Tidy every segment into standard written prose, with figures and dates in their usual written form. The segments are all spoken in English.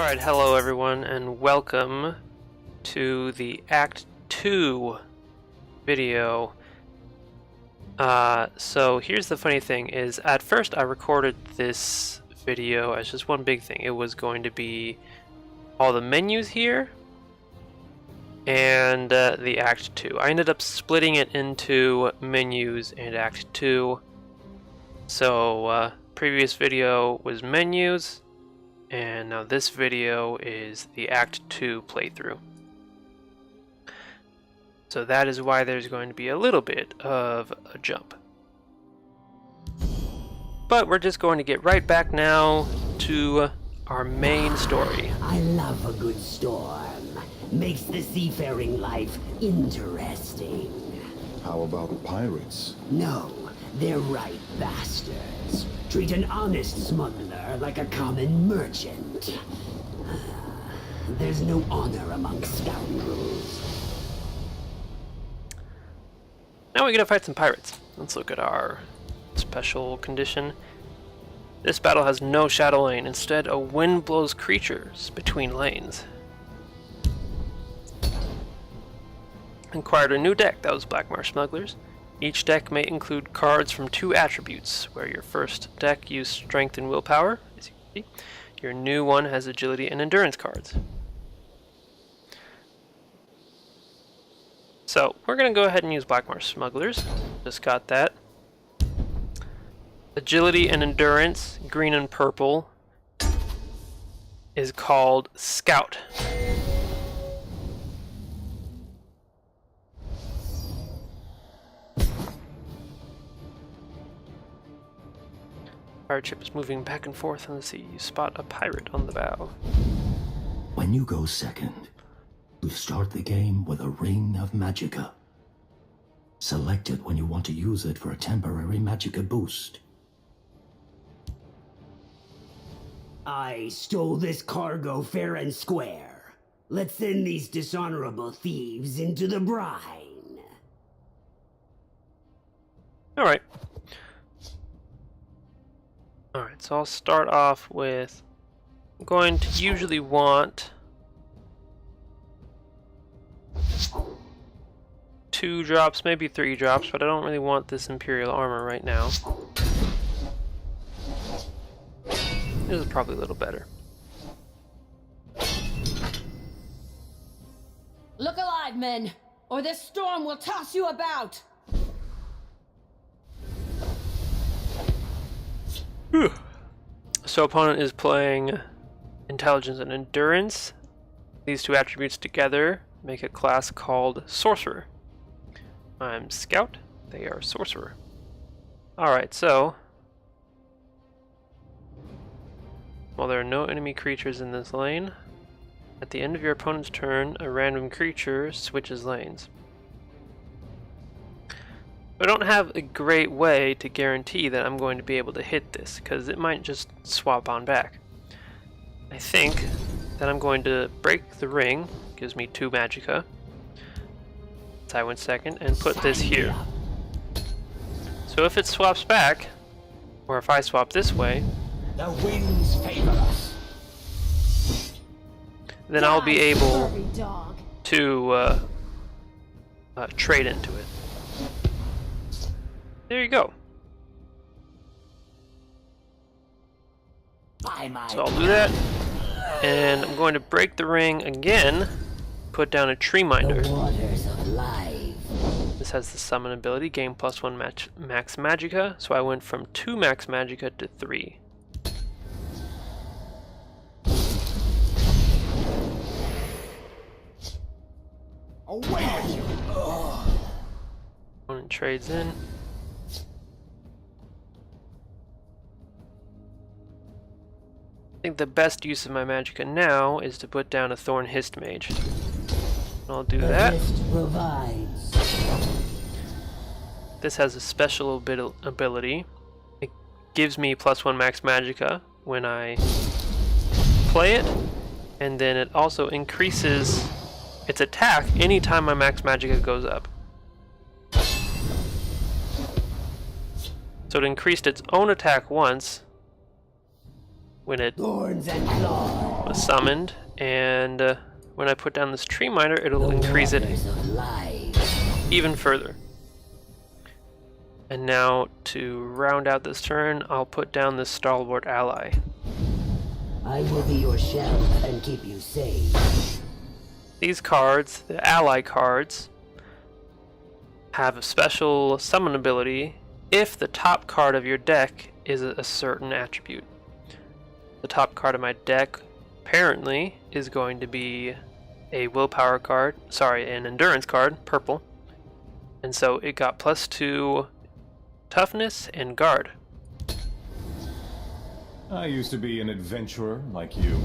Alright, hello everyone, and welcome to the Act 2 video. So here's the funny thing is, at first I recorded this video as just one big thing. It was going to be all the menus here and the Act 2. I ended up splitting it into menus and Act 2. So previous video was menus, and now this video is the Act 2 playthrough. So that is why there's going to be a little bit of a jump. But we're just going to get right back now to our main story. I love a good storm. Makes the seafaring life interesting. How about pirates? No, they're right bastards. Treat an honest smuggler like a common merchant. There's no honor among scoundrels. Now we're gonna fight some pirates. Let's look at our special condition. This battle has no shadow lane. Instead, a wind blows creatures between lanes. Acquired a new deck. That was Blackmarsh Smugglers. Each deck may include cards from 2 attributes, where your first deck used strength and willpower, as you can see. Your new one has agility and endurance cards. So, we're going to go ahead and use Blackmarsh Smugglers. Just got that. Agility and endurance, green and purple, is called Scout. Pirate ship is moving back and forth on the sea. You spot a pirate on the bow. When you go second, you start the game with a ring of magicka. Select it when you want to use it for a temporary magicka boost. I stole this cargo fair and square. Let's send these dishonorable thieves into the brine. Alright. Alright, so I'll start off with, I'm going to usually want 2 drops, maybe 3 drops, but I don't really want this Imperial armor right now. This is probably a little better. Look alive, men, or this storm will toss you about! Whew. So opponent is playing intelligence and endurance. These 2 attributes together make a class called Sorcerer. I'm Scout, they are Sorcerer. Alright, so while there are no enemy creatures in this lane, at the end of your opponent's turn, a random creature switches lanes. I don't have a great way to guarantee that I'm going to be able to hit this, because it might just swap on back. I think that I'm going to break the ring, gives me 2 magicka. So I went second, and put this here. So if it swaps back, or if I swap this way, The winds favor us. then I'll be able Furry dog. to trade into it. There you go. So I'll do that, and I'm going to break the ring again, put down a tree minder. The waters of life. This has the summon ability, gain +1 max magicka, so I went from 2 max magicka to 3. Away with you! Opponent trades in. I think the best use of my magicka now is to put down a Thorn Hist Mage. I'll do that. Provides. This has a special ability. It gives me +1 max magicka when I play it, and then it also increases its attack anytime my max magicka goes up. So it increased its own attack once, when it Thorns and claws. was summoned, and when I put down this tree miner, it'll increase it Waters of life. even further. And now, to round out this turn, I'll put down this stalwart ally. I will be your shelf and keep you safe. These cards, the ally cards, have a special summon ability if the top card of your deck is a certain attribute. The top card of my deck apparently is going to be a willpower card, an endurance card, purple. And so it got +2 toughness and guard. I used to be an adventurer like you.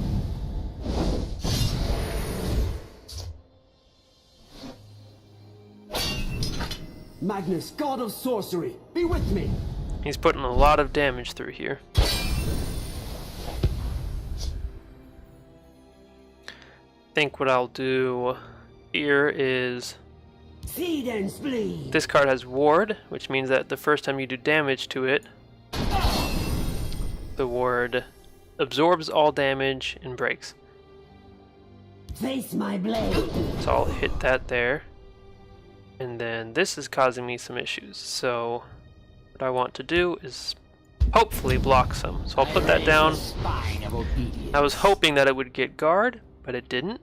Magnus, god of sorcery, be with me. He's putting a lot of damage through here. I think what I'll do here is Seed and spleen. this card has ward, which means that the first time you do damage to it, the ward absorbs all damage and breaks. Face my blade. So I'll hit that there. And then this is causing me some issues. So what I want to do is hopefully block some. So I'll put that down. Spine of obedience. I was hoping that it would get guard, but it didn't.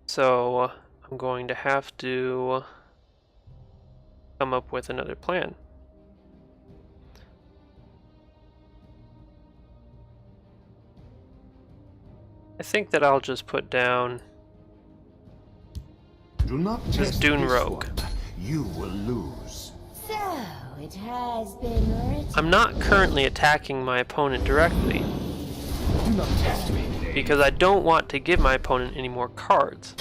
So I'm going to have to come up with another plan. I think that I'll just put down Do not this test Dune this Rogue. one. You will lose. So, it has been written. I'm not currently attacking my opponent directly Do not test me. because I don't want to give my opponent any more cards.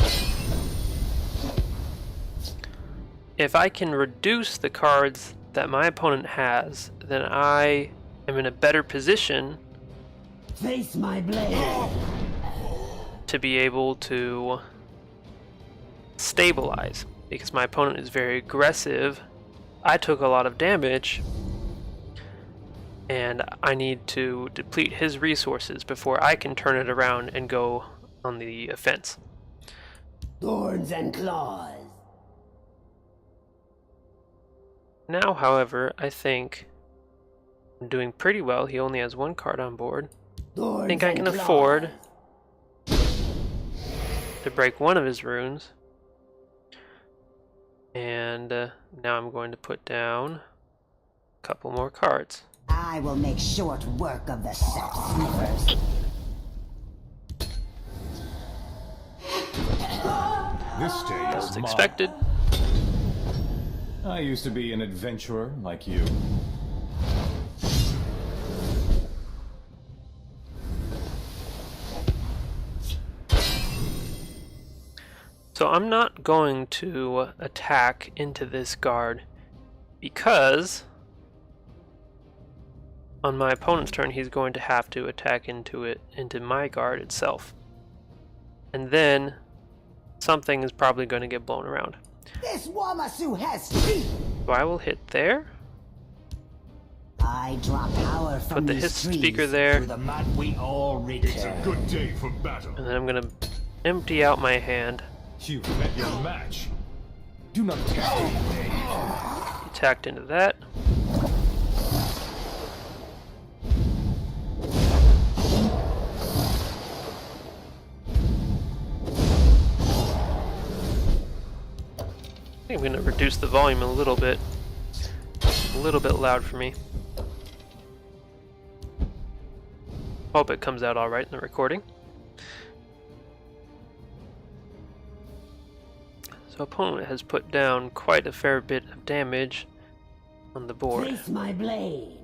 If I can reduce the cards that my opponent has, then I am in a better position Face my blade. to be able to stabilize, because my opponent is very aggressive. I took a lot of damage and I need to deplete his resources before I can turn it around and go on the offense. Thorns and claws. Now, however, I think I'm doing pretty well. He only has one card on board. Thorns I think I can and claws. afford to break one of his runes. And now I'm going to put down a couple more cards. I will make short work of the self-sniffers. This day is As mine. expected. I used to be an adventurer like you. So I'm not going to attack into this guard because on my opponent's turn he's going to have to attack into my guard itself. And then something is probably going to get blown around. This Wamasu has teeth! So I will hit there, I draw power from put the these hiss trees. speaker there, To the mud we all return. Good day for battle. and then I'm going to empty out my hand, You've met your match. Do not test me. attacked into that. I think I'm going to reduce the volume a little bit. A little bit loud for me. Hope it comes out alright in the recording. So opponent has put down quite a fair bit of damage on the board. Face my blade.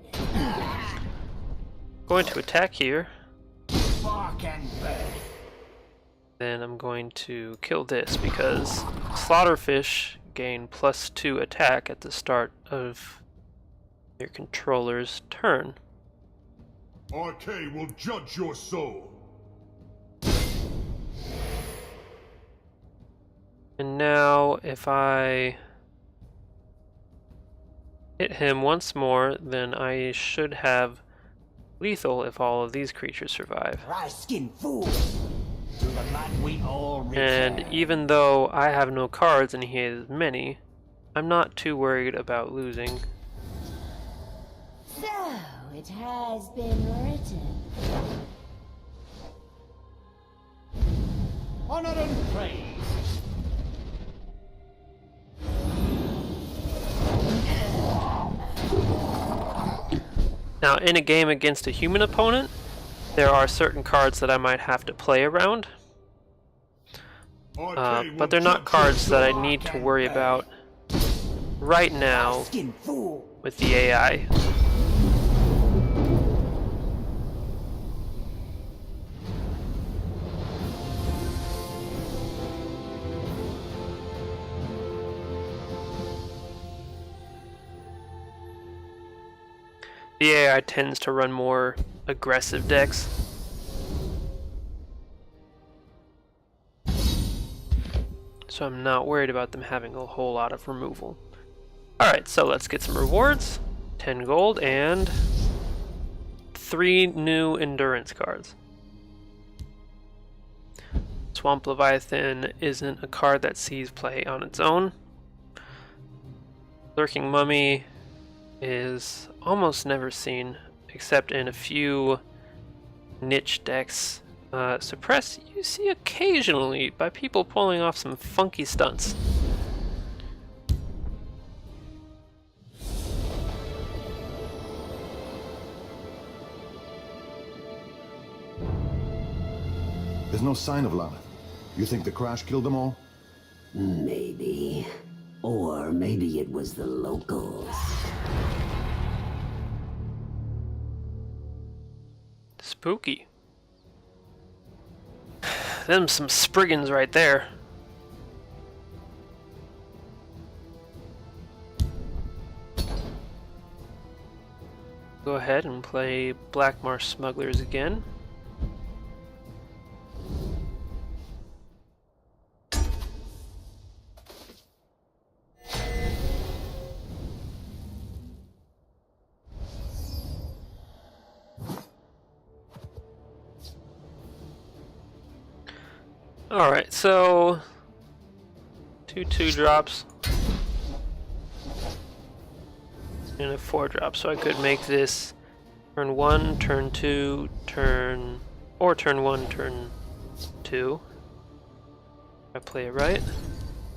Going to attack here. Bark and burn. Then I'm going to kill this because Slaughterfish gain +2 attack at the start of your controller's turn. RK will judge your soul. And now if I hit him once more, then I should have lethal if all of these creatures survive. Dry-skinned fool! To the mud we all return. And even though I have no cards and he has many, I'm not too worried about losing. So, it has been written. Honor and praise. Now, in a game against a human opponent, there are certain cards that I might have to play around. But they're not cards that I need to worry about right now Dry-skinned fool! with the AI. The AI tends to run more aggressive decks. So I'm not worried about them having a whole lot of removal. Alright, so let's get some rewards. 10 gold and 3 new endurance cards. Swamp Leviathan isn't a card that sees play on its own. Lurking Mummy is almost never seen except in a few niche decks. Suppress you see occasionally by people pulling off some funky stunts. There's no sign of Lana. You think the crash killed them all? Maybe. Or maybe it was the locals. Spooky. Them some Spriggans right there. Go ahead and play Black Marsh Smugglers again. Alright, so 2 drops and a 4 drop, so I could make this turn 1, turn 2, turn 1, turn 2. I play it right.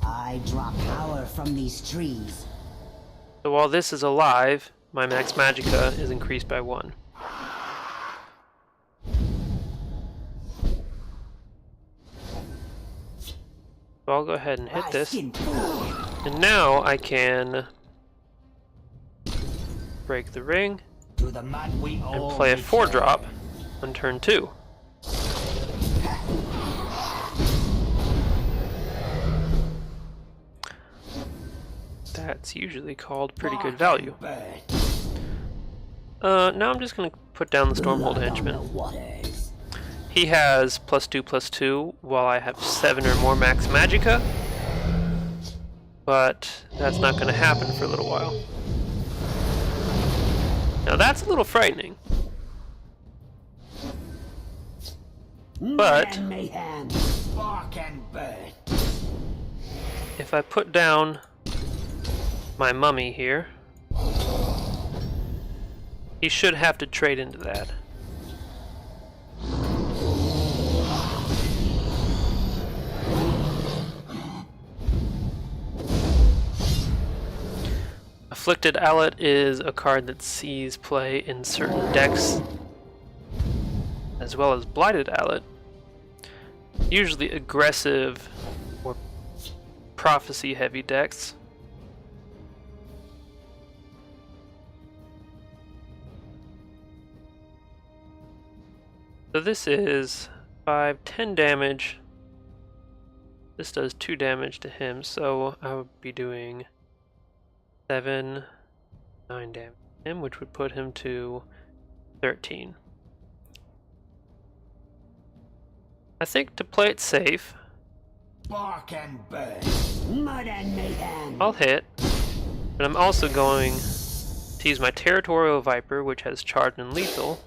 I draw power from these trees. So while this is alive, my max magicka is increased by 1. So I'll go ahead and hit this. And now I can break the ring To the mud we and all play a 4 return. drop on turn 2. That's usually called pretty good value. Now I'm just going to put down the Stormhold Henchman. Waters. He has +2/+2, while I have 7 or more max magicka. But that's not going to happen for a little while. Now that's a little frightening. But And mayhem. Bark and burn. if I put down my mummy here, he should have to trade into that. Afflicted Owlet is a card that sees play in certain decks, as well as Blighted Owlet. Usually aggressive or prophecy heavy decks. So this is 5, 10 damage. This does 2 damage to him, so I would be doing 7, 9 damage to him, which would put him to 13. I think to play it safe, Bark and burn. Mud and mayhem. I'll hit, but I'm also going to use my Territorial Viper, which has Charge and Lethal,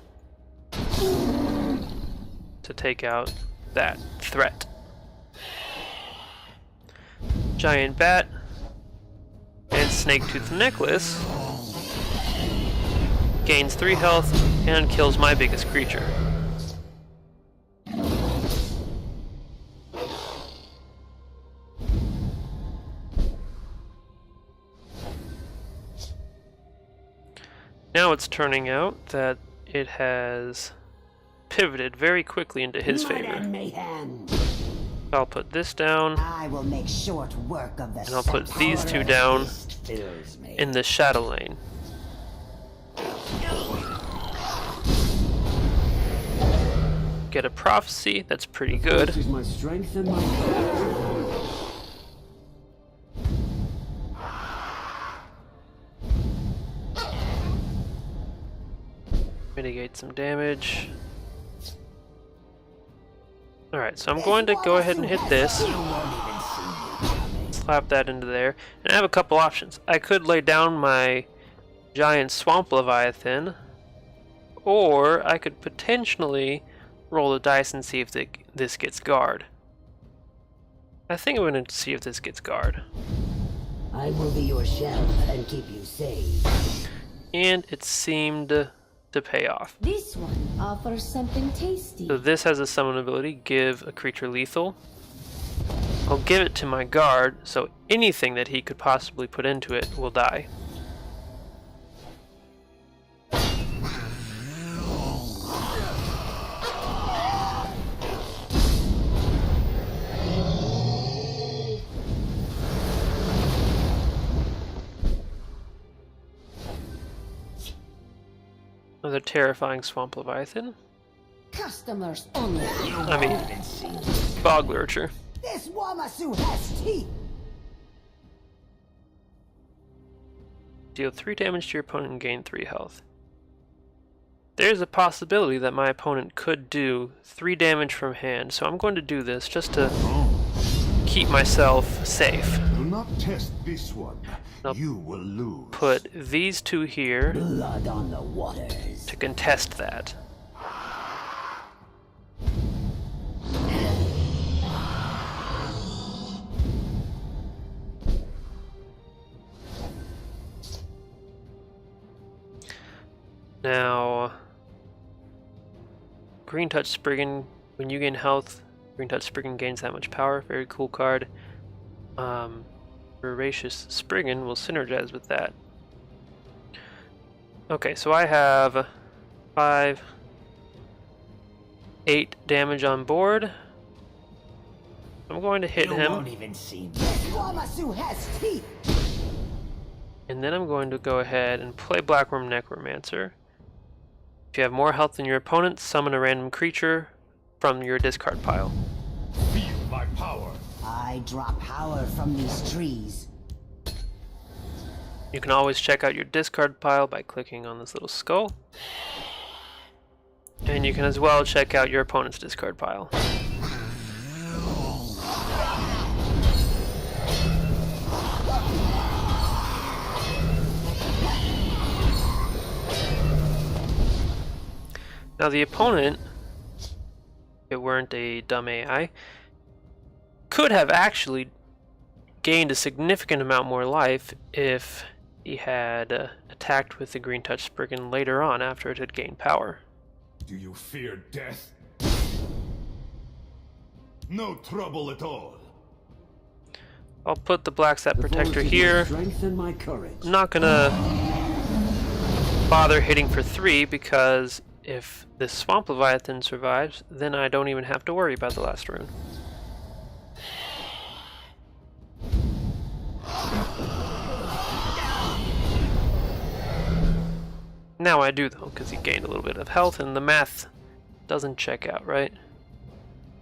to take out that threat. Giant Bat and Snake-Tooth Necklace gains 3 health and kills my biggest creature. Now it's turning out that it has pivoted very quickly into his favor. I'll put this down, I will make short work of the and I'll put these 2 down in the shadow lane. Get a prophecy, that's pretty good. This is my strength and my courage. Mitigate some damage. Alright, so I'm going to go ahead and hit this. Slap that into there. And I have a couple options. I could lay down my giant swamp leviathan, or I could potentially roll the dice and see if this gets guard. I think I'm going to see if this gets guard. I will be your shelf and keep you safe. And it seemed to pay off. This one offers something tasty. So this has a summon ability, give a creature lethal. I'll give it to my guard, so anything that he could possibly put into it will die. Another terrifying swamp leviathan. Customers only. I mean, bog lurcher. This Wamasu has teeth. Deal 3 damage to your opponent and gain 3 health. There's a possibility that my opponent could do 3 damage from hand, so I'm going to do this just to keep myself safe. Do not test this one. I'll You will lose. put these 2 here Blood on the waters. to contest that. Now, Green Touch Spriggan, when you gain health, Green Touch Spriggan gains that much power. Very cool card. Voracious Spriggan will synergize with that. Okay, so I have 5, 8 damage on board. I'm going to hit him, Won't even see me. Wamasu has teeth. and then I'm going to go ahead and play Blackworm Necromancer. If you have more health than your opponent, summon a random creature from your discard pile. Feel my power. I draw power from these trees. You can always check out your discard pile by clicking on this little skull. And you can as well check out your opponent's discard pile. Now the opponent, if it weren't a dumb AI, could have actually gained a significant amount more life if he had attacked with the Green Touch Spriggan later on after it had gained power. Do you fear death? No trouble at all. I'll put the Black Sap Protector Force is here. My strength and my courage. I'm not gonna bother hitting for 3 because if this Swamp Leviathan survives, then I don't even have to worry about the last rune. Now I do though, because he gained a little bit of health and the math doesn't check out, right?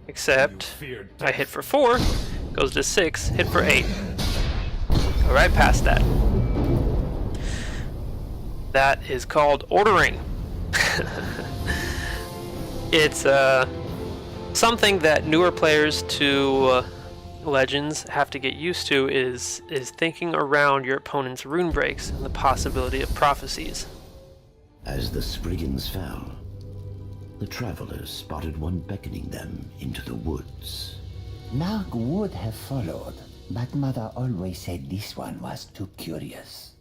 Except I hit for 4, goes to 6, hit for 8. Go right past that. That is called ordering. It's something that newer players to Legends have to get used to is thinking around your opponent's rune breaks and the possibility of prophecies. As the Spriggans fell, The travelers spotted one beckoning them into the woods. Nag would have followed, but Mother always said this one was too curious.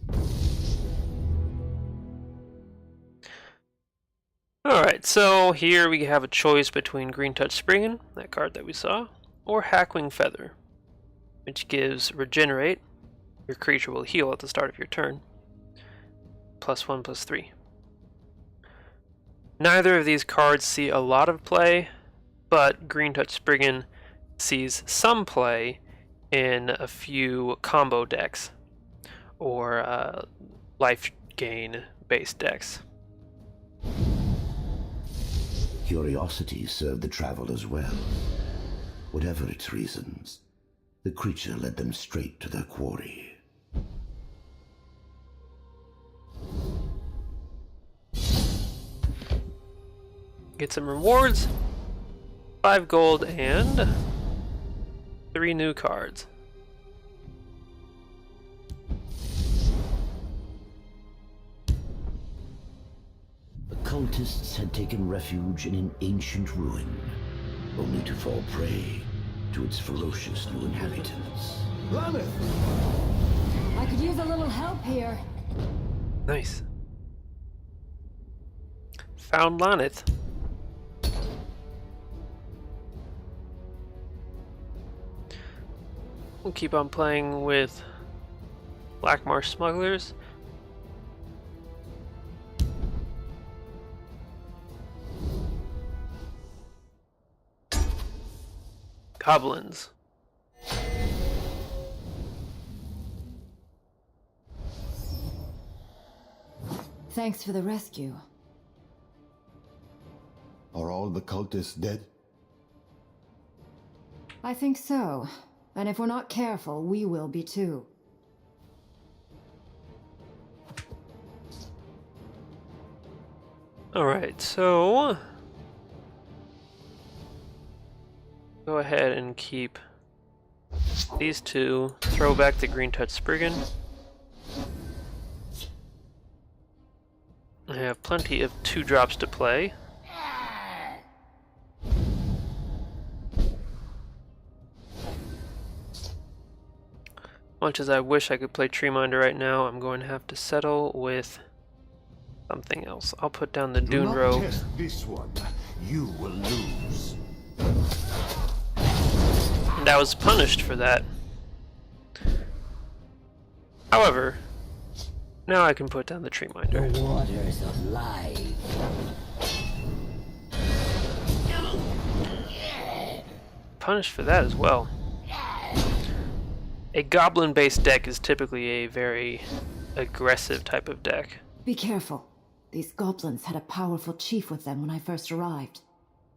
Alright, so here we have a choice between Green Touch Springen, that card that we saw, or Hackwing Feather, which gives Regenerate. Your creature will heal at the start of your turn. +1/+3. Neither of these cards see a lot of play, but Green Touch Spriggan sees some play in a few combo decks or life gain based decks. Curiosity served the travelers well. Whatever its reasons, the creature led them straight to their quarry. Get some rewards, 5 gold and 3 new cards. The cultists had taken refuge in an ancient ruin, only to fall prey to its ferocious new inhabitants. Laneth! I could use a little help here. Nice. Found Laneth. We'll keep on playing with Blackmarsh Smugglers. Goblins. Thanks for the rescue. Are all the cultists dead? I think so. And if we're not careful, we will be too. Alright, so go ahead and keep these two. Throw back the Green Touch Spriggan. I have plenty of 2-drops to play. Much as I wish I could play Treeminder right now, I'm going to have to settle with something else. I'll put down the Dune Rogue. Test this one. You will lose. And I was punished for that. However, now I can put down the Treeminder. The waters of life. Punished for that as well. A goblin-based deck is typically a very aggressive type of deck. Be careful. These goblins had a powerful chief with them when I first arrived.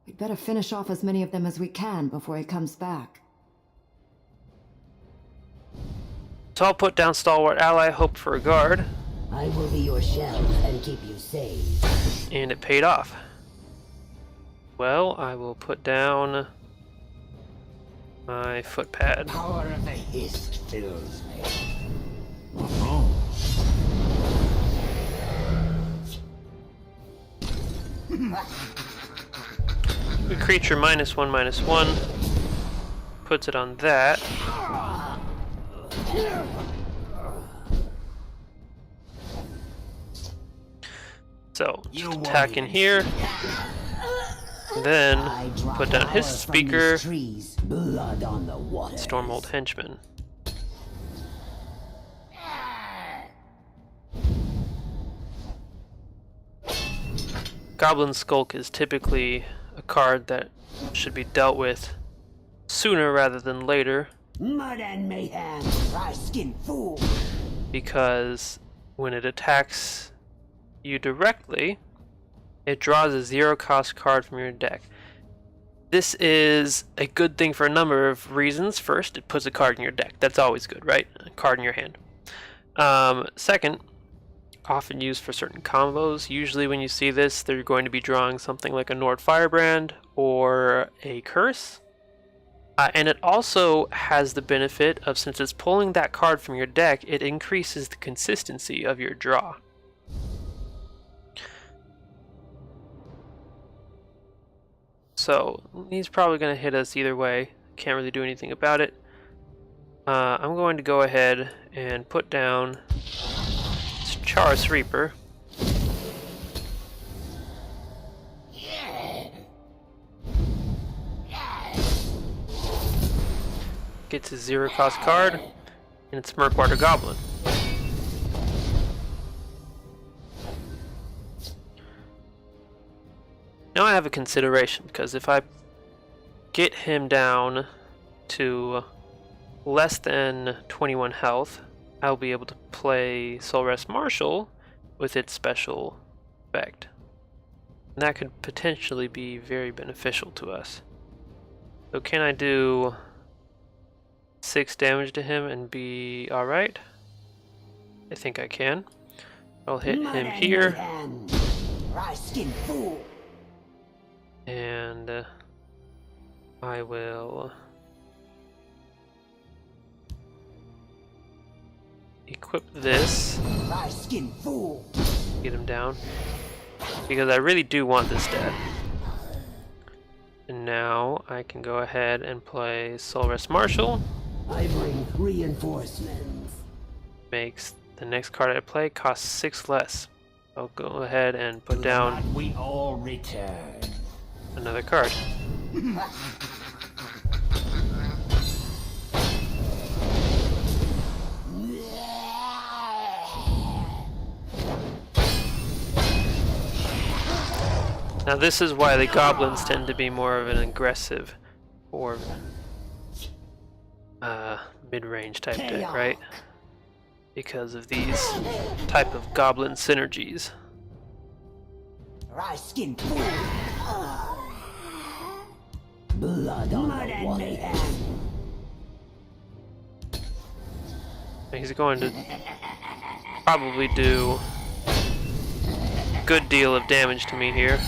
We'd better finish off as many of them as we can before he comes back. So I'll put down Stalwart Ally, hope for a guard, I will be your shelf and keep you safe. and it paid off. Well, I will put down my footpad. Power of the Hiss fills me. The creature -1/-1 puts it on that. So just attack in here, then I draw put down his power from speaker, these trees. Blood on the water. Stormhold Henchman. Goblin Skulk is typically a card that should be dealt with sooner rather than later, Mud and mayhem, dry-skinned fool. because when it attacks you directly, it draws a 0-cost card from your deck. This is a good thing for a number of reasons. First, it puts a card in your deck. That's always good, right? A card in your hand. Second, often used for certain combos. Usually when you see this, they're going to be drawing something like a Nord Firebrand or a Curse. And it also has the benefit of, since it's pulling that card from your deck, it increases the consistency of your draw. So he's probably going to hit us either way. Can't really do anything about it. I'm going to go ahead and put down Charis Reaper. Gets a 0-cost card, and it's Murkwater Goblin. Now I have a consideration, because if I get him down to less than 21 health, I'll be able to play Soul Rest Marshal with its special effect. And that could potentially be very beneficial to us. So can I do 6 damage to him and be alright? I think I can. I'll hit him here. And I will equip this. Get him down. Because I really do want this dead. And now I can go ahead and play Soul Rest Marshal. I bring reinforcements. Makes the next card I play cost 6 less. I'll go ahead and put down We all return. another card. Now this is why the goblins tend to be more of an aggressive or mid-range type deck, right? Because of these type of goblin synergies. Blood on the water. He's going to probably do a good deal of damage to me here.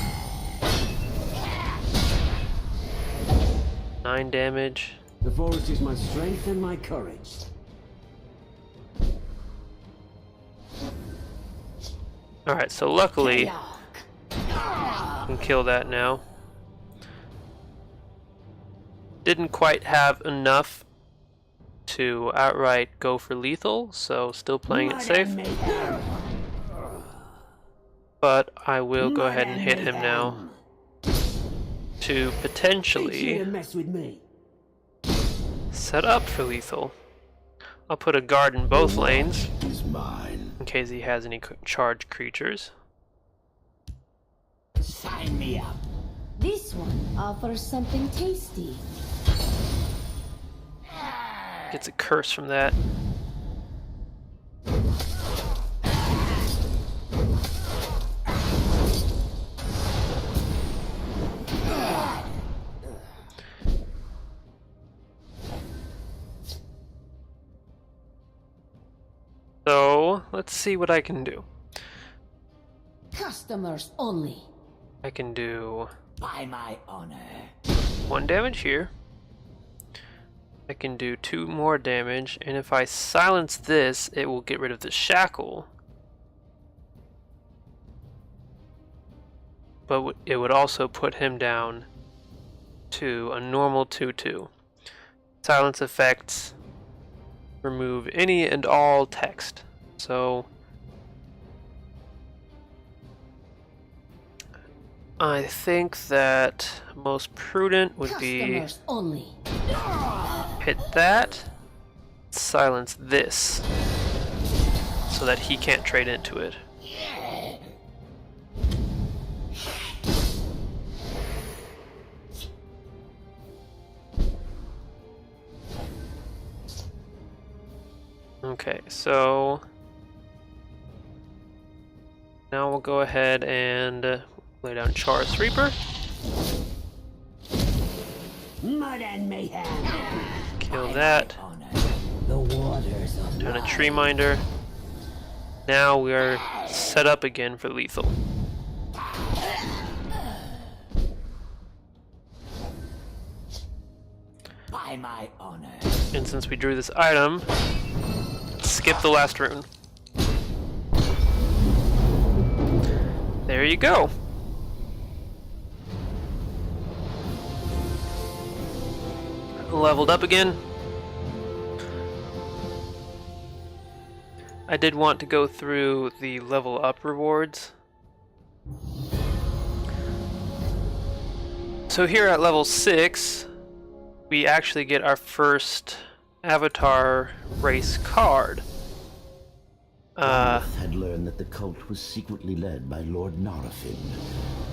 9 damage. The forest is my strength and my courage. Alright, so luckily I can kill that now. Didn't quite have enough to outright go for lethal, so still playing it safe. But I will go ahead and hit him now to potentially set up for lethal. I'll put a guard in both lanes in case he has any charged creatures. Sign me up. This one offers something tasty. Gets a curse from that. So, let's see what I can do. Customers only. I can do By my honor. 1 damage here. I can do 2 more damage, and if I silence this, it will get rid of the shackle. But it would also put him down to a normal 2/2. Silence effects remove any and all text. So I think that most prudent would be Customers only. hit that, silence this, so that he can't trade into it. Okay, so now we'll go ahead and lay down Charis Reaper. Mud and mayhem. Kill that. The waters of Down a life. Tree Minder. Now we are set up again for lethal. By my honor. And since we drew this item, skip the last rune. There you go. leveled up again. I did want to go through the level up rewards. So here at level 6, we actually get our first Avatar race card. Gareth had learned that the cult was secretly led by Lord Narafin,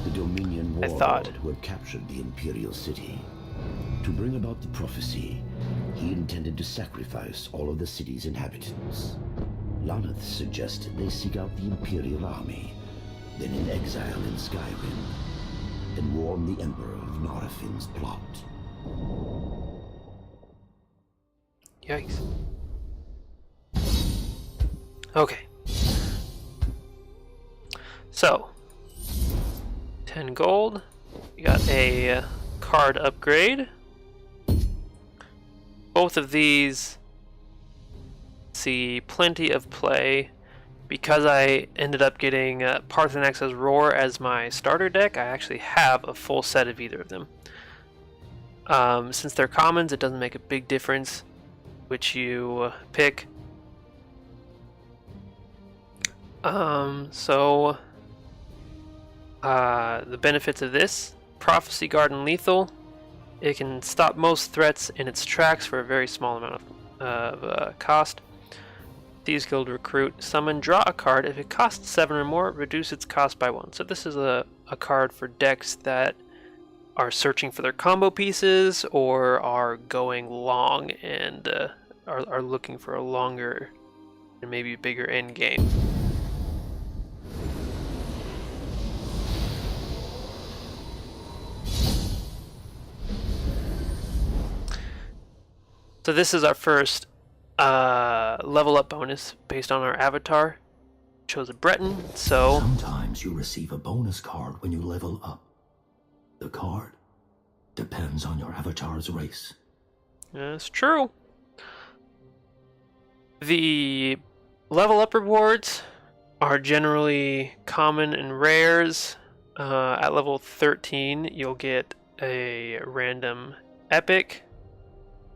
the Dominion warlord who had captured the Imperial City. To bring about the prophecy, he intended to sacrifice all of the city's inhabitants. Laneth suggested they seek out the Imperial army, then in exile in Skyrim, and warn the Emperor of Narafin's plot. Yikes. Okay. So, 10 gold. We got a card upgrade. Both of these see plenty of play. Because I ended up getting Parthenex's Roar as my starter deck, I actually have a full set of either of them. Since they're commons, it doesn't make a big difference which you pick. The benefits of this: Prophecy Garden lethal. It can stop most threats in its tracks for a very small amount of cost. Thieves Guild Recruit. Summon, draw a card. If it costs 7 or more, reduce its cost by 1. So this is a card for decks that are searching for their combo pieces or are going long and are looking for a longer and maybe bigger end game. So this is our first level up bonus based on our avatar. Chose a Breton, so sometimes you receive a bonus card when you level up. The card depends on your avatar's race. That's true. The level up rewards are generally common and rares. At level 13, you'll get a random epic.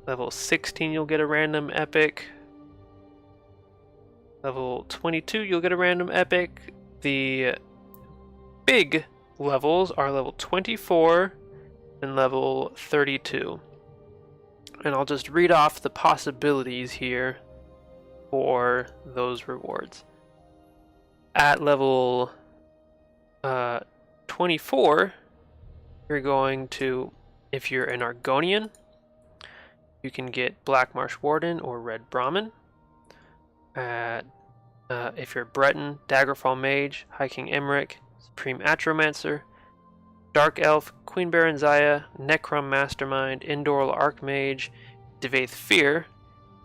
Level 16, you'll get a random epic. Level 22, you'll get a random epic. The big levels are level 24 and level 32. And I'll just read off the possibilities here for those rewards. At level 24, you're going to, if you're an Argonian, you can get Black Marsh Warden or Red Brahmin. If you're Breton, Daggerfall Mage, High King Emmerich, Supreme Atromancer, Dark Elf, Queen Baron Zaya, Necrom Mastermind, Indoral Archmage, Devaith Fear,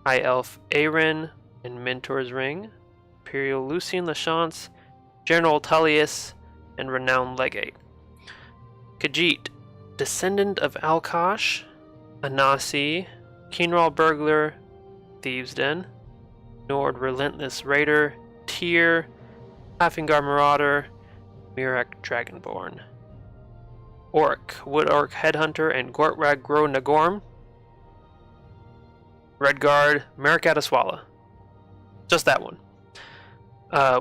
High Elf Aren, and Mentor's Ring, Imperial Lucian Lachance, General Tullius, and Renowned Legate. Khajiit, Descendant of Alkosh, Anasi, Kinral Burglar, Thieves' Den, Nord Relentless Raider, Tyr, Hafingar Marauder, Mirak Dragonborn. Orc, Wood Orc Headhunter, and Gortrag Gro Nagorm. Redguard, Marikataswala. Just that one.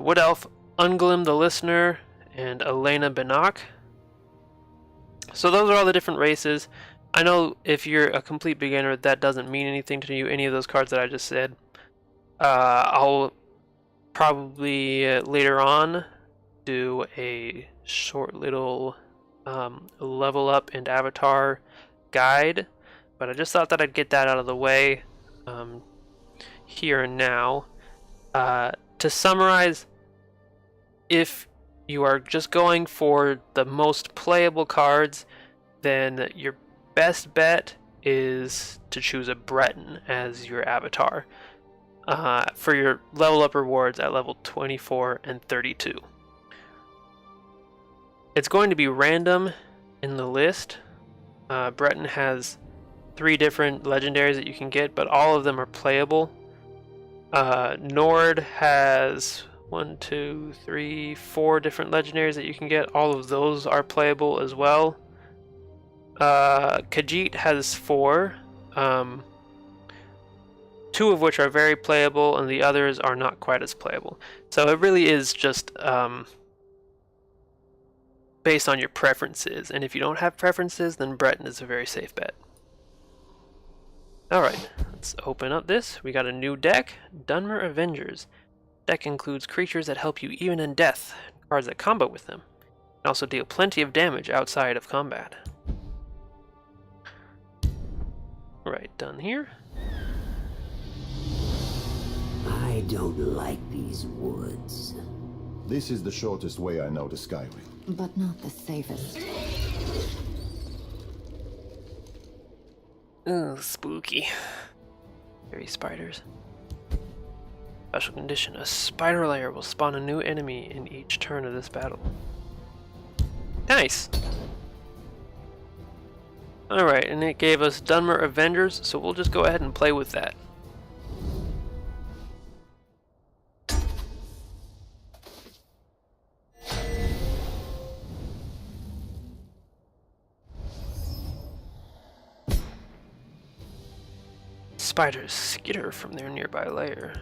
Wood Elf, Unglim the Listener, and Elena Benak. So those are all the different races. I know if you're a complete beginner, that doesn't mean anything to you, any of those cards that I just said. I'll probably later on do a short little level up and avatar guide, but I just thought that I'd get that out of the way here and now. To summarize, if you are just going for the most playable cards, then your best bet is to choose a Breton as your avatar for your level up rewards at level 24 and 32. It's going to be random in the list. Breton has 3 different legendaries that you can get, but all of them are playable. Nord has 4 different legendaries that you can get. All of those are playable as well. Khajiit has 4. two of which are very playable, and the others are not quite as playable. So it really is just based on your preferences, and if you don't have preferences, then Breton is a very safe bet. Alright, let's open up this. We got a new deck, Dunmer Avengers. Deck includes creatures that help you even in death, cards that combo with them, and also deal plenty of damage outside of combat. Right, done here. I don't like these woods. This is the shortest way I know to Skyrim. But not the safest. Ugh, spooky. Scary spiders. Special condition. A spider lair will spawn a new enemy in each turn of this battle. Nice! Alright, and it gave us Dunmer Avengers, so we'll just go ahead and play with that. Spiders skitter from their nearby lair.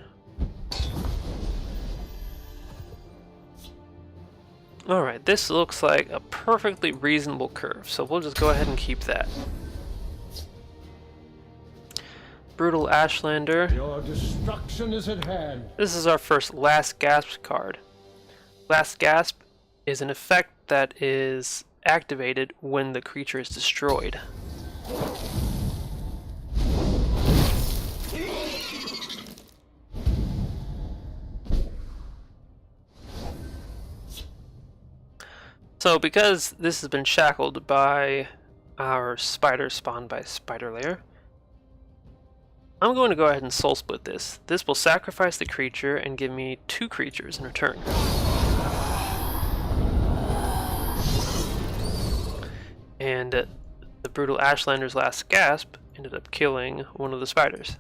Alright, this looks like a perfectly reasonable curve, so we'll just go ahead and keep that. Brutal Ashlander. Your destruction is at hand. This is our first Last Gasp card. Last Gasp is an effect that is activated when the creature is destroyed. So because this has been shackled by our spider spawned by Spider Lair, I'm going to go ahead and soul split this. This will sacrifice the creature and give me 2 creatures in return. And the Brutal Ashlander's Last Gasp ended up killing one of the spiders.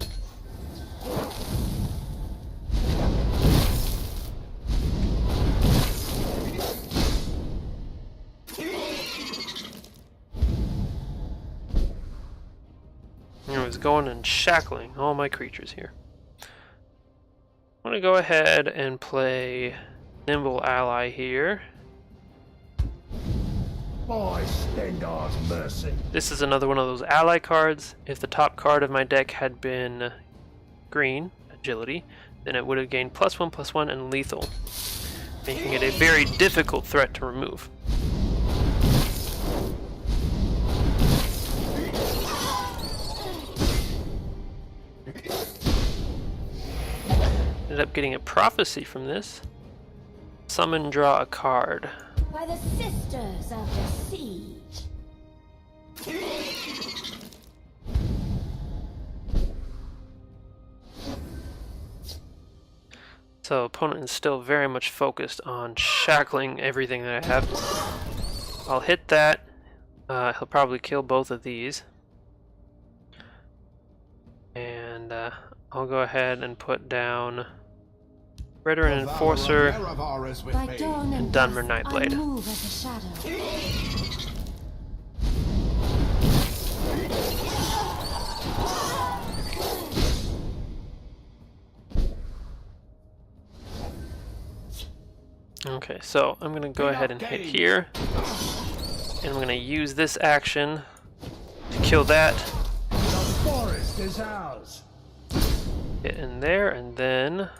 I was going and shackling all my creatures here. I'm going to go ahead and play Nimble Ally here. By Stendar's mercy. This is another one of those ally cards. If the top card of my deck had been green, agility, then it would have gained +1/+1 and lethal, making it a very difficult threat to remove. Ended up getting a prophecy from this. Summon, draw a card. By the Sisters of the Siege. So opponent is still very much focused on shackling everything that I have. I'll hit that. He'll probably kill both of these. And I'll go ahead and put down Veteran Enforcer and Dunmer Nightblade. Move as a shadow. Okay, so I'm going to go ahead and hit here. And I'm going to use this action to kill that. The forest is ours. Get in there, and then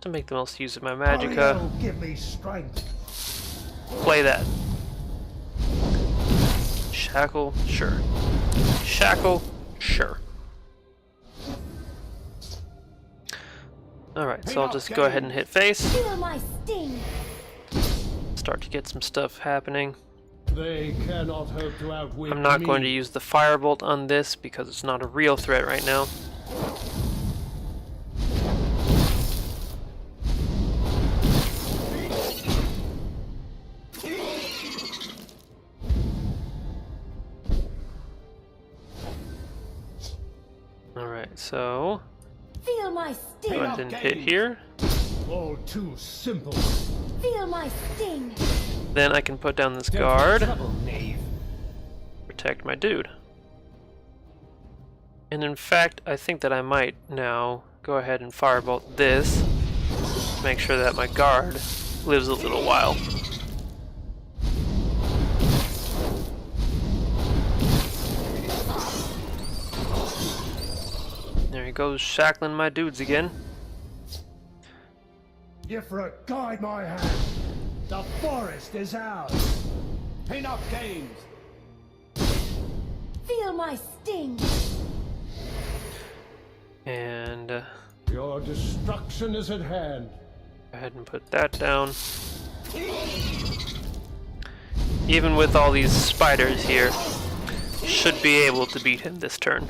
to make the most use of my magicka, Give me strength. play that. Shackle, sure. Shackle, sure. Alright, so I'll just go ahead and hit face. Feel my sting. Start to get some stuff happening. They cannot hope to outwit I'm not me. going to use the Firebolt on this because it's not a real threat right now. Alright, so Feel my sting. go ahead and hit here. All too simple. Feel my sting. Then I can put down this guard, protect my dude. And in fact, I think that I might now go ahead and firebolt this. Make sure that my guard lives a little while. There he goes, shackling my dudes again. Yifra, guide my hand. The forest is ours. Enough games. Feel my sting. And Your destruction is at hand. go ahead and put that down. Even with all these spiders here, should be able to beat him this turn.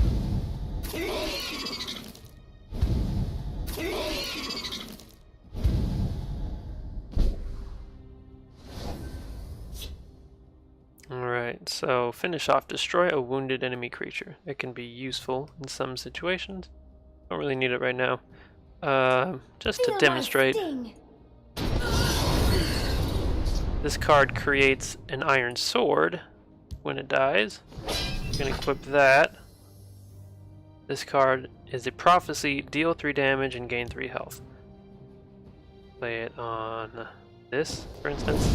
Alright, so finish off, destroy a wounded enemy creature. It can be useful in some situations. Don't really need it right now. Just to demonstrate, this card creates an iron sword when it dies. You can equip that. This card is a prophecy, deal 3 damage and gain 3 health. Play it on this, for instance.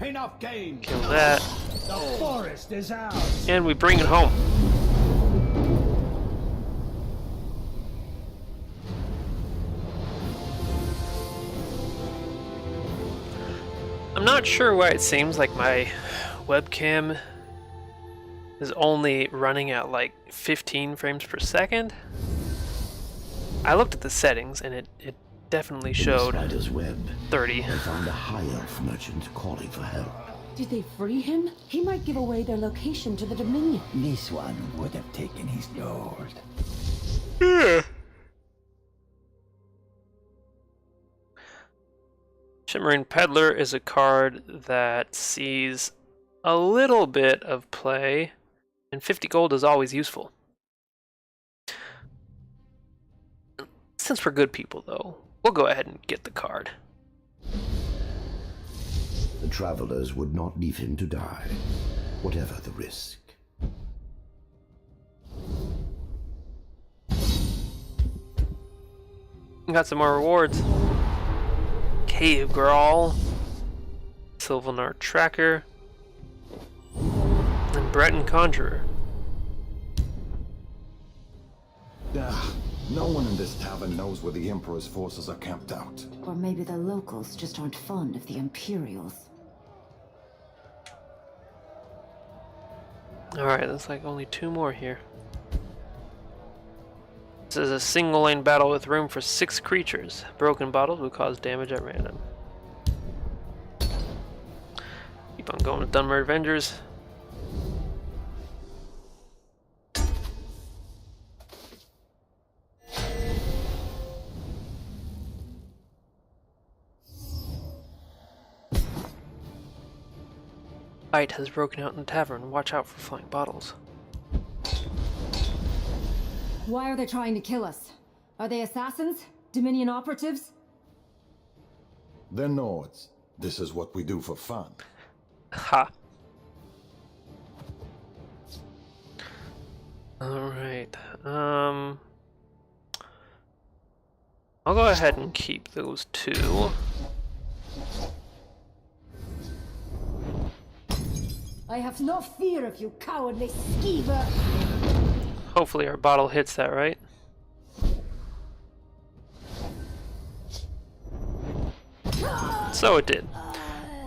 Enough games. Kill that. The forest is ours. And we bring it home. I'm not sure why it seems like my webcam is only running at like 15 frames per second. I looked at the settings and it definitely showed Spider's web. 30. They found a high elf merchant calling for help. Did they free him? He might give away their location to the Dominion. This one would have taken his gold. Yeah. Shimmering Peddler is a card that sees a little bit of play, and 50 gold is always useful. Since we're good people, though, we'll go ahead and get the card. The travelers would not leave him to die, whatever the risk. Got some more rewards. Cave Grawl, Sylvanar Tracker, and Breton Conjurer. No one in this tavern knows where the Emperor's forces are camped out. Or maybe the locals just aren't fond of the Imperials. Alright, that's like only 2 more here. This is a single lane battle with room for 6 creatures. Broken bottles will cause damage at random. Keep on going with Dunmer Avengers. Fight has broken out in the tavern. Watch out for flying bottles. Why are they trying to kill us? Are they assassins? Dominion operatives? They're Nords. This is what we do for fun. Ha. Alright. I'll go ahead and keep those 2. I have no fear of you, cowardly skeever. Hopefully our bottle hits that, right? So it did.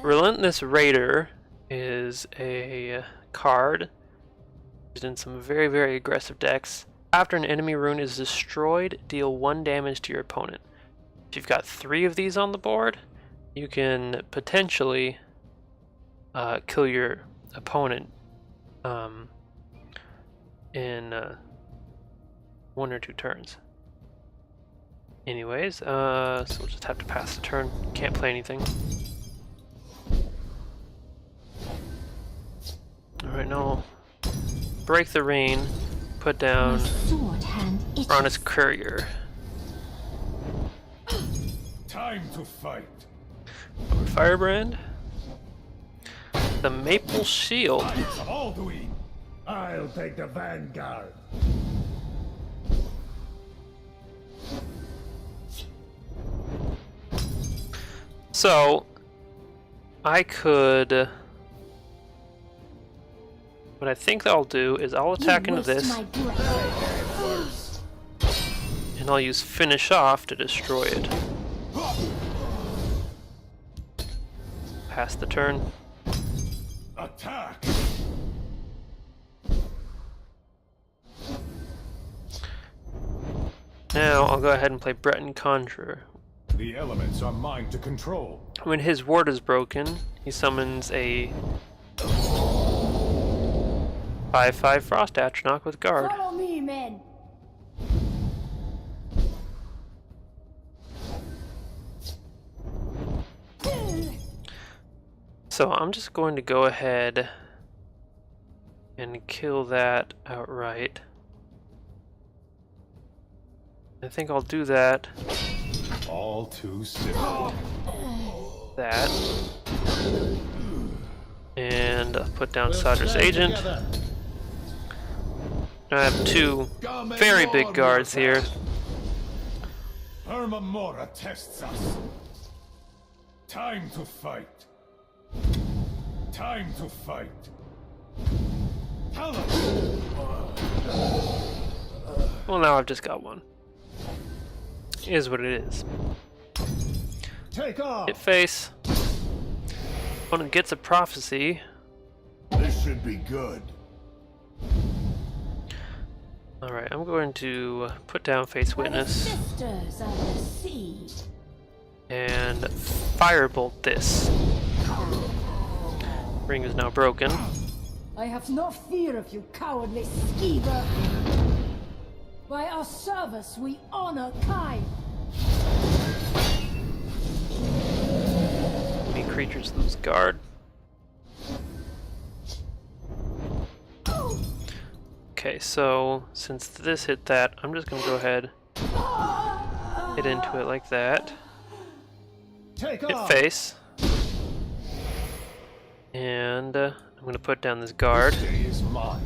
Relentless Raider is a card used in some very, very aggressive decks. After an enemy rune is destroyed, deal 1 damage to your opponent. If you've got 3 of these on the board, you can potentially kill your opponent in 1 or 2 turns. Anyways, so we'll just have to pass the turn. Can't play anything. Alright, now break the rain, put down Ronus Courier. Time to fight. Firebrand. The Maple Shield. Alduin, I'll take the vanguard. So, I could... What I think I'll do is I'll attack into this, and I'll use Finish Off to destroy it. Pass the turn. Attack! Now I'll go ahead and play Breton Conjurer. The elements are mine to control. When his ward is broken, he summons a 5/5 Frost Atronach with Guard. Follow me, men. So I'm just going to go ahead and kill that outright. I think I'll do that. All too simple. That. And put down Soldier's Agent. I have two very big guards here. Hermamora tests us. Time to fight. Time to fight. Tell us. Well, now I've just got one. It is what it is. Take off. Hit face. Opponent gets a prophecy. This should be good. Alright, I'm going to put down Fate's Witness Sisters of the sea. and firebolt this. Ring is now broken. I have no fear of you, cowardly skeever. By our service, we honor kind. Enemy creatures lose guard. Okay, so since this hit that, I'm just gonna go ahead, hit into it like that. Take Hit off. face. And I'm gonna put down this guard, This day is mine.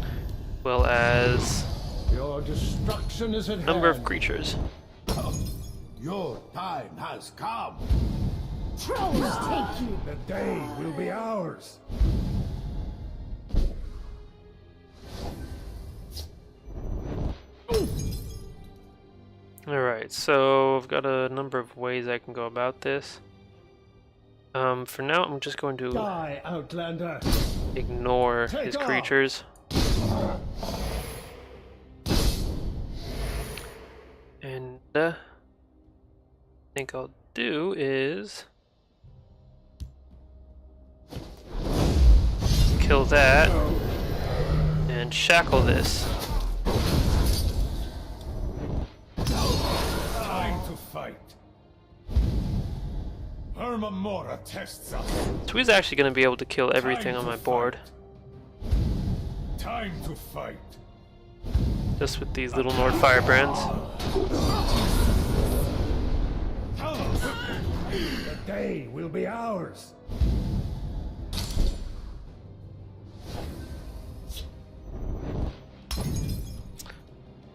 as well as Your destruction is at number of hand. creatures. Your time has come. Trolls take you. The day will be ours. Alright, so I've got a number of ways I can go about this. For now, I'm just going to Die, Outlander. ignore Take his off. creatures. And I think I'll do is kill that and shackle this. Time to fight. Hermamora tests us. So he's actually going to be able to kill everything on my board, Time to fight. just with these little Nord Firebrands. Tell us. The day will be ours.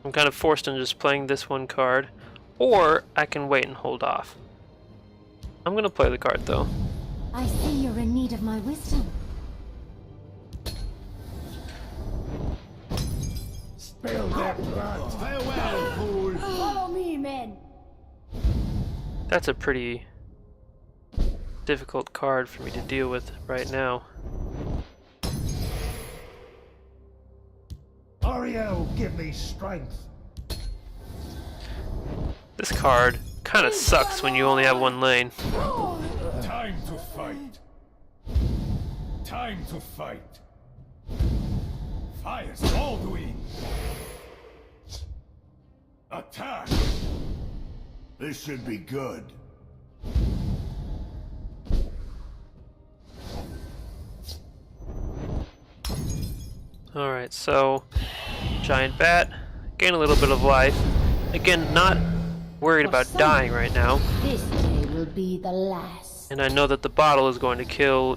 I'm kind of forced into just playing this one card, or I can wait and hold off. I'm going to play the card though. I see you're in need of my wisdom. Spill their blood. Farewell, fool. Follow me, men. That's a pretty difficult card for me to deal with right now. Ariel, give me strength. This card kind of sucks when you only have one lane. Time to fight. Time to fight. Fire's Alduin. Attack. This should be good. Alright, so Giant Bat, gain a little bit of life. Again, not worried about dying right now. This day will be the last. And I know that the bottle is going to kill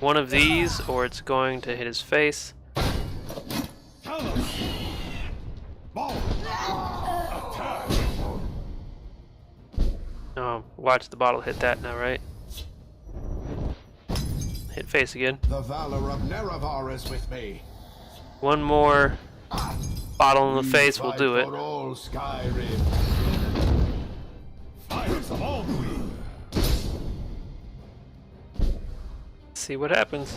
one of these, or it's going to hit his face. Talos! Ball! Attack! Oh, watch the bottle hit that now, right? Hit face again. The valor of Nerevar is with me. One more bottle in the face will do it. For all Skyrim. Fires of Alduin. See what happens.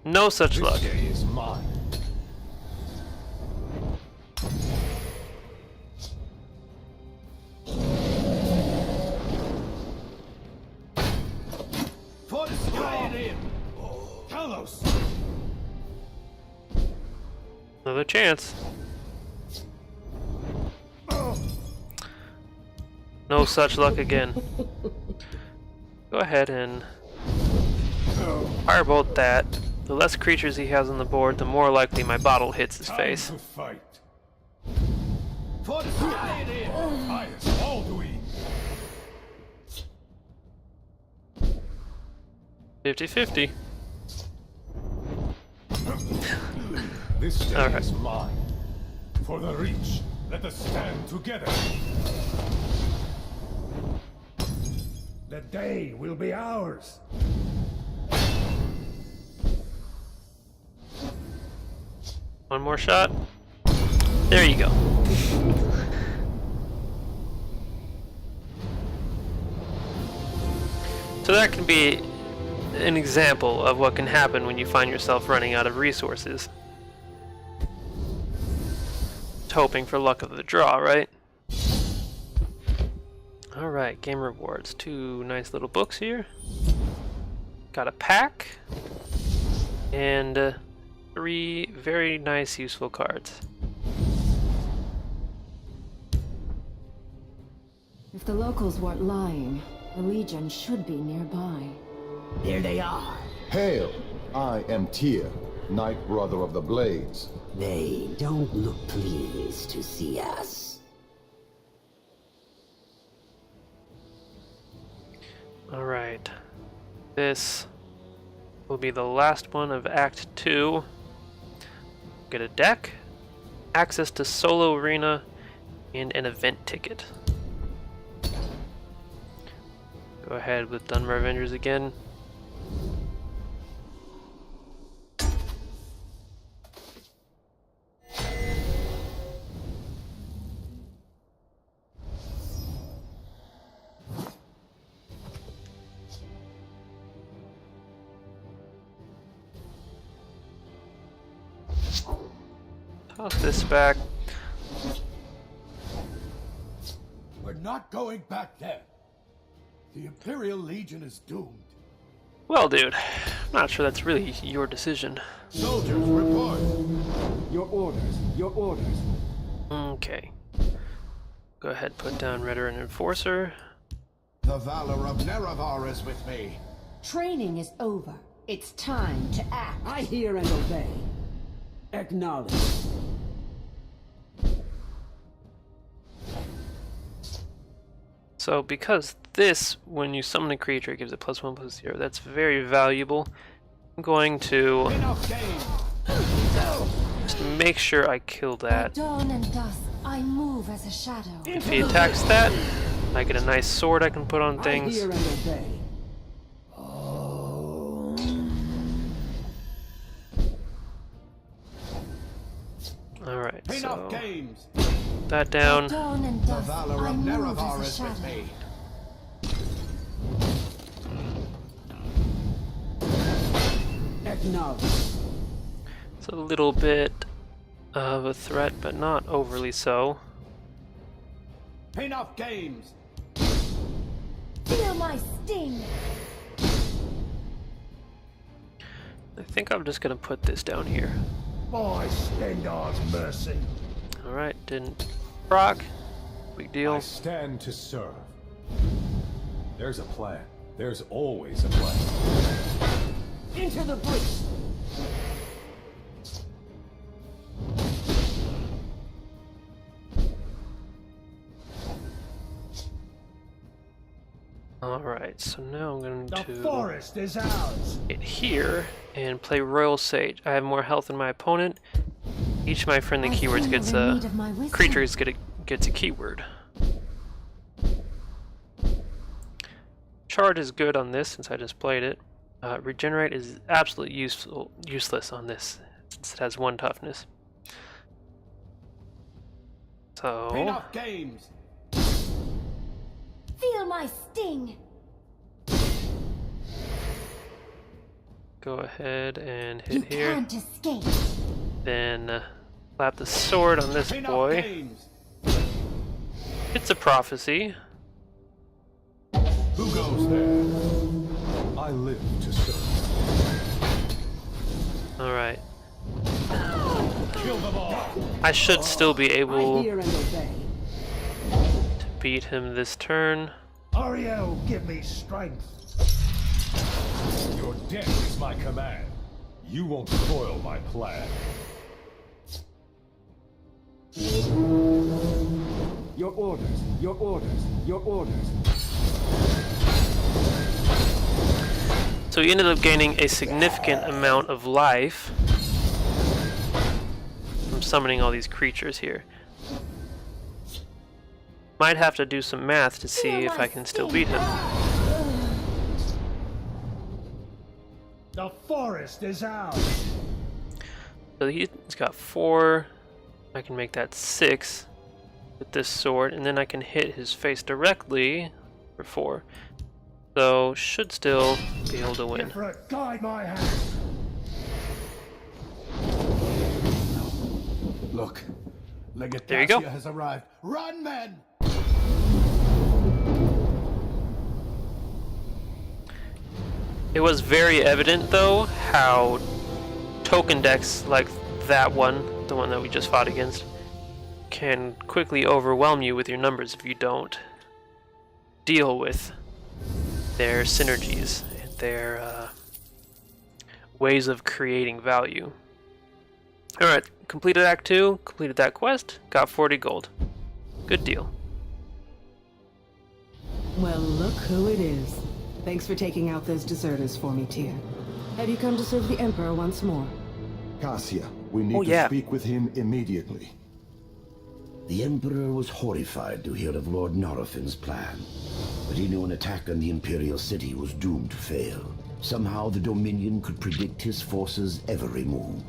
No such luck. This day is mine. Talos! Another chance. No such luck again. Go ahead and firebolt that. The less creatures he has on the board, the more likely my bottle hits his face. To fight. For Skyrim! Fires of Alduin. 50-50. This day All right. is mine. For the Reach, let us stand together. The day will be ours. One more shot. There you go. So that can be an example of what can happen when you find yourself running out of resources. Just hoping for luck of the draw, right? Alright, game rewards. 2 nice little books here. Got a pack. And 3 very nice, useful cards. If the locals weren't lying, the Legion should be nearby. There they are. Hail! I am Tyr, Knight Brother of the Blades. They don't look pleased to see us. Alright. This will be the last one of Act 2. Get a deck, access to Solo Arena, and an event ticket. Go ahead with Dunmer Avengers again. Toss this back. We're not going back there. The Imperial Legion is doomed. Well, dude, I'm not sure that's really your decision. Soldiers, report. Your orders, your orders. Okay. Go ahead, put down Redder and Enforcer. The valor of Nerevar is with me. Training is over. It's time to act. I hear and obey. Acknowledge. So because this, when you summon a creature, gives it +1/+0, that's very valuable. I'm going to Enough game. just make sure I kill that. Dawn and dusk, I move as a shadow. If he attacks that, I get a nice sword I can put on I things. hear and obey. Alright, Enough so games. that down. Dawn and The dusk, valor I of move Nerevar as is a with shadow. me. Acknowledge. It's a little bit of a threat, but not overly so. Enough games. Feel my sting. I think I'm just gonna put this down here. By Stendar's mercy. Alright, didn't proc. Big I deal. stand to serve. There's a plan. There's always a plan. Into the breach. Alright, so now I'm going The to forest is ours. get here and play Royal Sage. I have more health than my opponent. Each of my friendly keywords gets a creatures gets a keyword. Charge is good on this since I just played it. Regenerate is absolutely useless on this since it has 1 toughness. So Enough games. Feel my sting. go ahead and hit You here. can't escape. Then slap the sword on this boy. It's a prophecy. Who goes there? I live to serve. Alright. Kill them all. I should still be able I hear and obey. to beat him this turn. Ariel, give me strength. Your death is my command. You won't spoil my plan. Your orders, your orders, your orders. So he ended up gaining a significant amount of life from summoning all these creatures here. Might have to do some math to see if I can still beat him. The forest is ours. So he's got 4. I can make that 6 with this sword, and then I can hit his face directly for 4. So should still be able to win. Ifrit, guide my hand. Look, There you go. Legacia has arrived. Run, men! It was very evident, though, how token decks like that one, the one that we just fought against, can quickly overwhelm you with your numbers if you don't deal with their synergies and their ways of creating value. Alright, completed Act 2, completed that quest, got 40 gold. Good deal. Well, look who it is. Thanks for taking out those deserters for me, Tyr. Have you come to serve the Emperor once more? Cassia, we need to speak with him immediately. The Emperor was horrified to hear of Lord Norofin's plan, but he knew an attack on the Imperial City was doomed to fail. Somehow the Dominion could predict his forces' every move.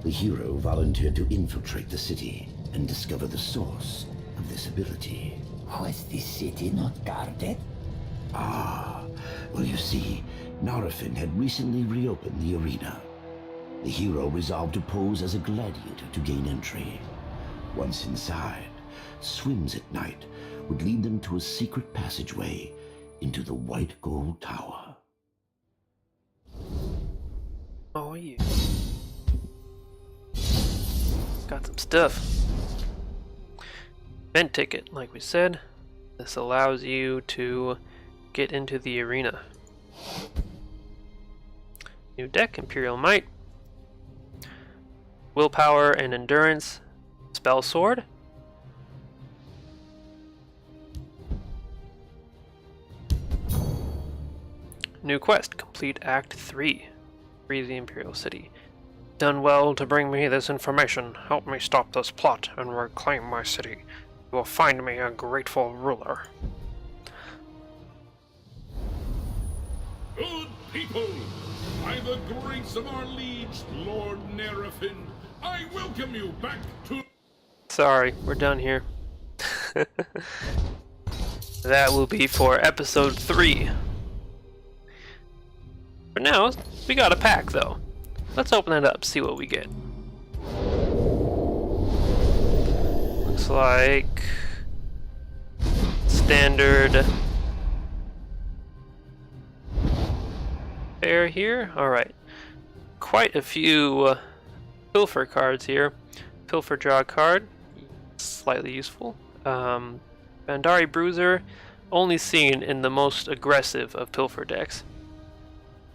The hero volunteered to infiltrate the city and discover the source of this ability. Was the city not guarded? Ah, well, you see, Norofin had recently reopened the arena. The hero resolved to pose as a gladiator to gain entry. Once inside, swims at night would lead them to a secret passageway into the White Gold Tower. Oh yeah. Got some stuff. Event ticket, like we said. This allows you to get into the arena. New deck, Imperial Might. Willpower and Endurance. Spell Sword. New quest, complete Act 3. Free the Imperial City. Done well to bring me this information. Help me stop this plot and reclaim my city. You will find me a grateful ruler. Good people, by the grace of our liege, Lord Nerafin, I welcome you back to... Sorry, we're done here. That will be for episode 3. For now, we got a pack though. Let's open it up, see what we get. Looks like standard fare here. Alright. Quite a few pilfer cards here. Pilfer draw card, slightly useful. Bandari Bruiser, only seen in the most aggressive of pilfer decks.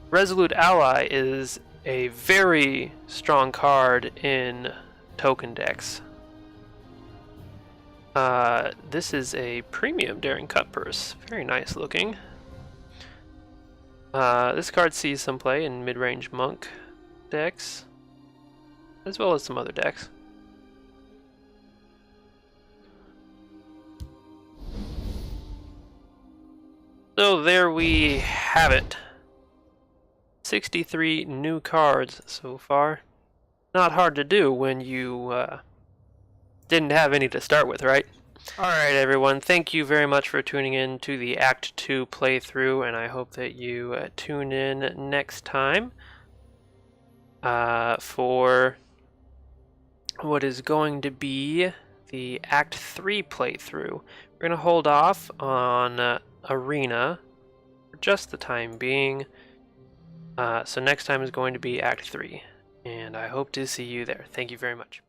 Resolute Ally is a very strong card in token decks. This is a premium Daring Cut Purse. Very nice looking. This card sees some play in mid-range monk decks, as well as some other decks. So there we have it. 63 new cards so far. Not hard to do when you didn't have any to start with, right? Alright everyone, thank you very much for tuning in to the Act 2 playthrough, and I hope that you tune in next time for what is going to be the Act 3 playthrough. We're going to hold off on Arena for just the time being, so next time is going to be Act 3, and I hope to see you there. Thank you very much.